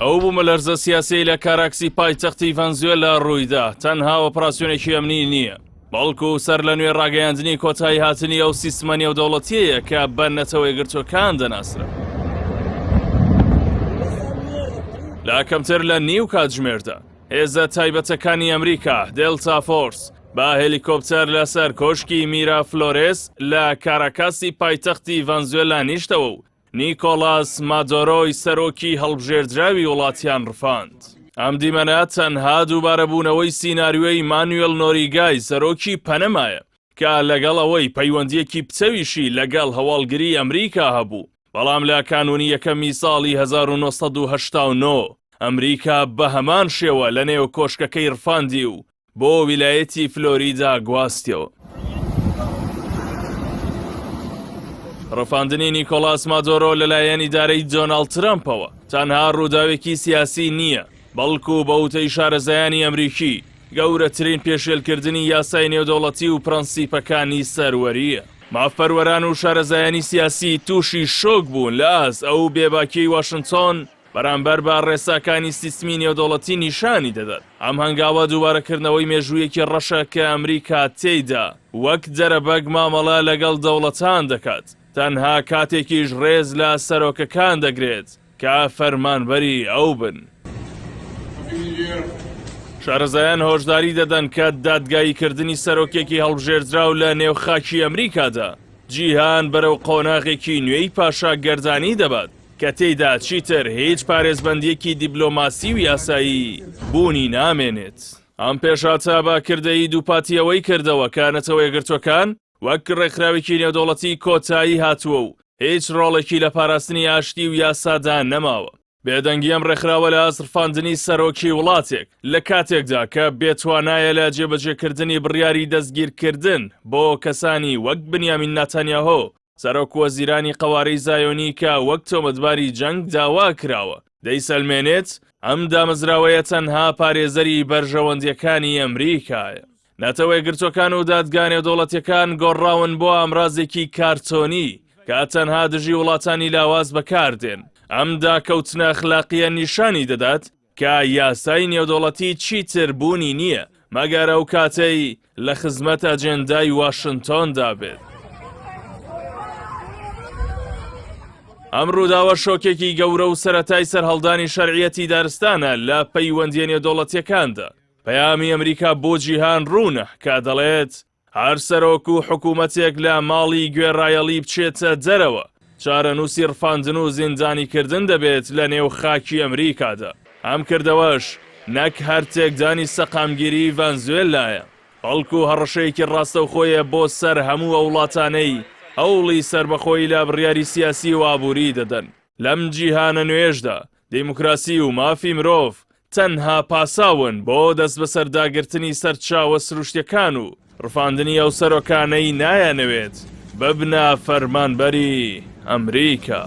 ئەو بوومە لەرزە سیاسی لە کاراکسی پایتەختی ڤەنزوێلا ڕوویدا تەنها ئۆپراسیۆنێکی ئەمنی نییە، بەڵکو سەر لە نوێ ڕاگەیاندنی کۆتایی هاتنی ئەو سیستمە نێودەوڵەتیەیە کە بە نەتەوەی گرتوەکان دەناسرا. لە کەمتر لە نیو کاتژمێردا هێزە تایبەتەکانی ئەمریکا دێلتا فۆرس با هێلیکۆپتەر لەسەر کۆشکی میرا فلۆرێس لە کاراکاسی پایتەختی ڤەنزوێلا نیشتەوە و نیکۆلاس مادۆرۆی سەرۆکی هەڵبژێردراوی وڵاتیان ڕفاند. ئەم دیمەنە تەنها دووبارەبوونەوەی سیناریۆی مانوێل نۆریگای سەرۆکی پەنەمایە کە لەگەڵ ئەوەی پەیوەندیەکی پچەویشی لەگەڵ هەواڵگری ئەمریکا هەبوو، بەڵام لە کانونی یەکەمی ساڵی 1989 ئەمریکا بە هەمان شێوە لە نێو کۆشکەکەی ڕفاندی و بۆ ویلایەتی فلۆریدا گواستیەوە. ڕفاندنی نیکۆلاس مادۆرۆ لەلایەن ئیدارەی دۆناڵد ترەمپەوە تەنها ڕووداوێکی سیاسی نییە، بەڵکو بە وتەی شارەزایانی ئەمریکی گەورەترین پێشێلکردنی یاسای نێودەوڵەتی و پرەنسیپەکانی سەروەریە. مافەروەران و شارەزایانی سیاسی تووشی شۆک بوون لە ئاست ئەو بێباکیی واشنگتۆن بەرامبەر بە ڕێساکانی سیستمی نێودەوڵەتی نیشانی دەدات. ئەم هەنگاوە دووبارەکردنەوەی مێژوویەکی ڕەشە کە ئەمریکا تێیدا وەک جەرەبەگ مامەڵە لەگەڵ دەوڵەتان دەکات، تەنها کاتێکیش ڕێز لە سەرۆکەکان دەگرێت کە فەرمانبەری ئەو بن. شارەزایان هۆشداری دەدەن کە دادگاییکردنی سەرۆکێکی هەڵبژێردراو لە نێوخاکی ئەمریکادا جیهان بەرەو قۆناغێکی نوێی پاشا گەردانی دەبات کە تێیدا چیتر هیچ پارێزبەندیەکی دیبلۆماسی و یاسایی بوونی نامێنێت. ئەم پێشاتە باکردەی دووپاتیەوەی کردەوە کە یەکگرتوەکان وەک ڕێکخراوێکی نێودەوڵەتی کۆتایی هاتووە و هیچ ڕۆڵێکی لە پاراستنی ئاشتی و یاسادا نەماوە. بێدەنگی ئەم ڕێکخراوە لە ئاسڕفاندنی سەرۆکی وڵاتێک لە کاتێکدا کە بێتوانایە لە جێبەجێکردنی بڕیاری دەستگیرکردن بۆ کەسانی وەک بنیامین نەتەنیاهۆ سەرۆک وەزیرانی قەوارەی زایۆنی کە وەک تۆمەتباری جەنگ داوا کراوە دەیسەلمێنێت. ئەم دامەزراوەیە تەنها پارێزەری بەرژەوەندیەکانی ئەمریکایە. نەتەوەی گرتوەکان و دادگا نێودەوڵەتیەکان گۆڕاون بۆ ئامرازێکی کارتۆنی کە تەنها دژی وڵاتانی لاواز بەکاردێن. ئەم داکەوتنە ئەخلاقیە نیشانی دەدات کە یاسای نێودەوڵەتی چیتر بوونی نییە مەگەر ئەو کاتەی لە خزمەت ئەجێندای واشنگتۆندا بێت. ئەم ڕووداوە شۆکێکی گەورە و سەرەتای سەرهەڵدانی شەرعیەتی دارستانە لە پەیوەندیە نێودەوڵەتیەکاندا. پەیامی ئەمریکا بۆ جیهان ڕوونە کە دەڵێت هەر سەرۆک و حکوومەتێک لە ماڵی گوێڕایەڵی بچێتە دەرەوە چارەنووسی ڕفاندن و زیندانیکردن دەبێت لە نێو خاکی ئەمریکادا. ئەم کردەوەش نەک هەرتێکدانی سەقامگیری ڤەنزوێلایە، بەڵکو هەڕەشەیەکی ڕاستەوخۆیە بۆ سەر هەموو ئەو وڵاتانەی ئەوڵی سربەخۆی لە بڕیاری سیاسی و ئابووری دەدەن. لەم جیهانە نوێژدا دیموکراسی و مافی مرۆڤ تەنها پاساون بۆ دەست بەسەرداگرتنی سەرچاوە سروشتیەکان و ڕفاندنی ئەو سەرۆکانەی نایانەوێت ببنە فەرمانبەری ئەمریکا.